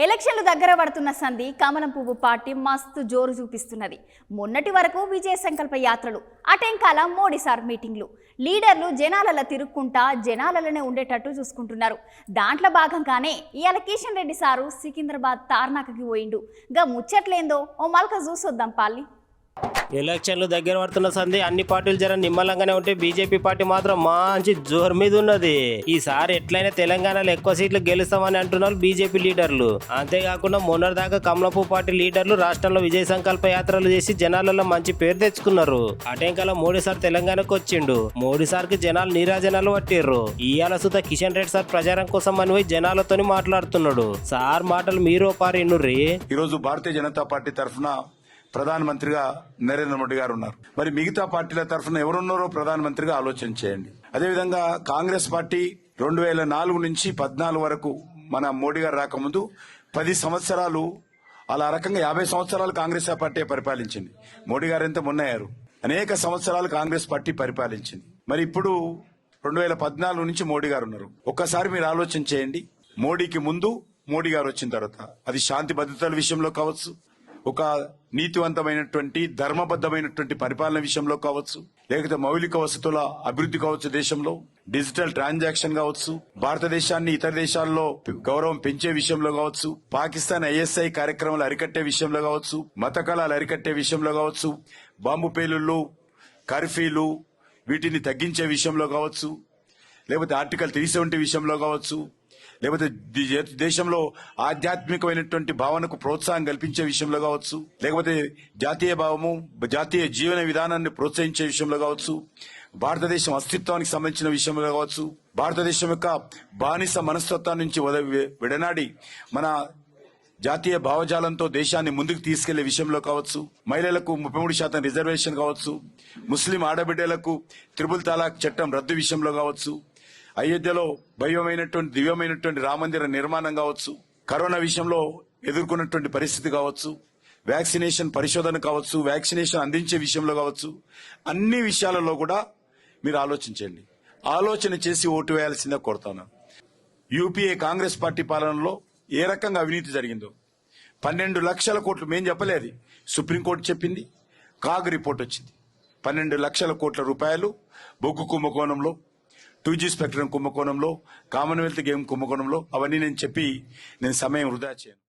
ఎలక్షన్లు దగ్గర పడుతున్న సంధి కమలం పువ్వు పార్టీ మస్తు జోరు చూపిస్తున్నది. మొన్నటి వరకు విజయ సంకల్ప యాత్రలు, అటెంకాల మోడీసార్ మీటింగ్లు, లీడర్లు జనాలలో తిరుక్కుంటా జనాలలోనే ఉండేటట్టు చూసుకుంటున్నారు. దాంట్లో భాగంగానే ఇవాళ కిషన్ రెడ్డి సారు సికింద్రాబాద్ తార్నాకకి పోయిండు. గా ముచ్చట్లేందో ఓ మల్క చూసొద్దాం పాలి. ఎలక్షన్లు దగ్గర పడుతున్న సంది అన్ని పార్టీలు జర నిమ్మలంగానే ఉంటే బీజేపీ పార్టీ మాత్రం మంచి జోరు మీద ఉన్నది. ఈసారి ఎట్లయినా తెలంగాణలో ఎక్కువ సీట్లు గెలుస్తామని అంటున్నారు బీజేపీ లీడర్లు. అంతేకాకుండా మొన్నటిదాకా కమలపు పార్టీ లీడర్లు రాష్ట్రంలో విజయ సంకల్ప యాత్రలు చేసి జనాలలో మంచి పేరు తెచ్చుకున్నారు. అటెంకాల మోడీ సార్ తెలంగాణకు వచ్చిండు. మోడీ సార్ కి జనాలు నీరాజనాలు పట్టిర్రు. ఇయాల సుత కిషన్ రెడ్డి సార్ ప్రచారం కోసం అని జనాలతోని మాట్లాడుతున్నాడు. సార్ మాటలు మీరు పారిన్నుర్రి. ఈరోజు భారతీయ జనతా పార్టీ తరఫున ప్రధానమంత్రిగా నరేంద్ర మోడీ గారు ఉన్నారు. మరి మిగతా పార్టీల తరఫున ఎవరున్నారో ప్రధానమంత్రిగా ఆలోచన చేయండి. అదేవిధంగా కాంగ్రెస్ పార్టీ 2004 నుంచి 14 వరకు మన మోడీ గారు రాకముందు 10 సంవత్సరాలు అలా రకంగా 50 సంవత్సరాలు కాంగ్రెస్ పార్టీ పరిపాలించింది. మోడీ గారు ఎంత మొన్నయ్యారు, అనేక సంవత్సరాలు కాంగ్రెస్ పార్టీ పరిపాలించింది. మరి ఇప్పుడు 2014 నుంచి మోడీ గారు ఉన్నారు. ఒక్కసారి మీరు ఆలోచన చేయండి. మోడీకి ముందు, మోడీ గారు వచ్చిన తర్వాత అది శాంతి భద్రతల విషయంలో కావచ్చు, ఒక నీతివంతమైనటువంటి ధర్మబద్ధమైనటువంటి పరిపాలన విషయంలో కావచ్చు, లేకపోతే మౌలిక వసతుల అభివృద్ధి కావచ్చు, దేశంలో డిజిటల్ ట్రాన్సాక్షన్ కావచ్చు, భారతదేశాన్ని ఇతర దేశాల్లో గౌరవం పెంచే విషయంలో కావచ్చు, పాకిస్తాన్ ఐఎస్ఐ కార్యక్రమాలు అరికట్టే విషయంలో కావచ్చు, మత కళాలు అరికట్టే విషయంలో కావచ్చు, బాంబు పేలుళ్లు, కర్ఫ్యూలు వీటిని తగ్గించే విషయంలో కావచ్చు, లేకపోతే ఆర్టికల్ 370 విషయంలో కావచ్చు, లేకపోతే దేశంలో ఆధ్యాత్మికమైనటువంటి భావనకు ప్రోత్సాహం కల్పించే విషయంలో కావచ్చు, లేకపోతే జాతీయ భావము, జాతీయ జీవన విధానాన్ని ప్రోత్సహించే విషయంలో కావచ్చు, భారతదేశం అస్తిత్వానికి సంబంధించిన విషయంలో కావచ్చు, భారతదేశం యొక్క బానిస మనస్తత్వం నుంచి విడనాడి మన జాతీయ భావజాలంతో దేశాన్ని ముందుకు తీసుకెళ్లే విషయంలో కావచ్చు, మహిళలకు 33% రిజర్వేషన్ కావచ్చు, ముస్లిం ఆడబిడ్డలకు త్రిపుల్ తలాక్ చట్టం రద్దు విషయంలో కావచ్చు, అయోధ్యలో భవ్యమైనటువంటి దివ్యమైనటువంటి రామందిర నిర్మాణం కావచ్చు, కరోనా విషయంలో ఎదుర్కొన్నటువంటి పరిస్థితి కావచ్చు, వ్యాక్సినేషన్ పరిశోధన కావచ్చు, వ్యాక్సినేషన్ అందించే విషయంలో కావచ్చు, అన్ని విషయాలలో కూడా మీరు ఆలోచించండి. ఆలోచన చేసి ఓటు వేయాల్సిందే కోరుతాను. యూపీఏ కాంగ్రెస్ పార్టీ పాలనలో ఏ రకంగా అవినీతి జరిగిందో 12 లక్షల కోట్లు మేం చెప్పలేదు, సుప్రీంకోర్టు చెప్పింది. కాగ్ రిపోర్ట్ వచ్చింది. 12 లక్షల కోట్ల రూపాయలు బొగ్గు కుంభకోణంలో, 2G స్పెక్ట్రమ్ కుంభకోణంలో, కామన్వెల్త్ గేమ్ కుంభకోణంలో, అవన్నీ నేను చెప్పి నేను సమయం వృధా చేయను.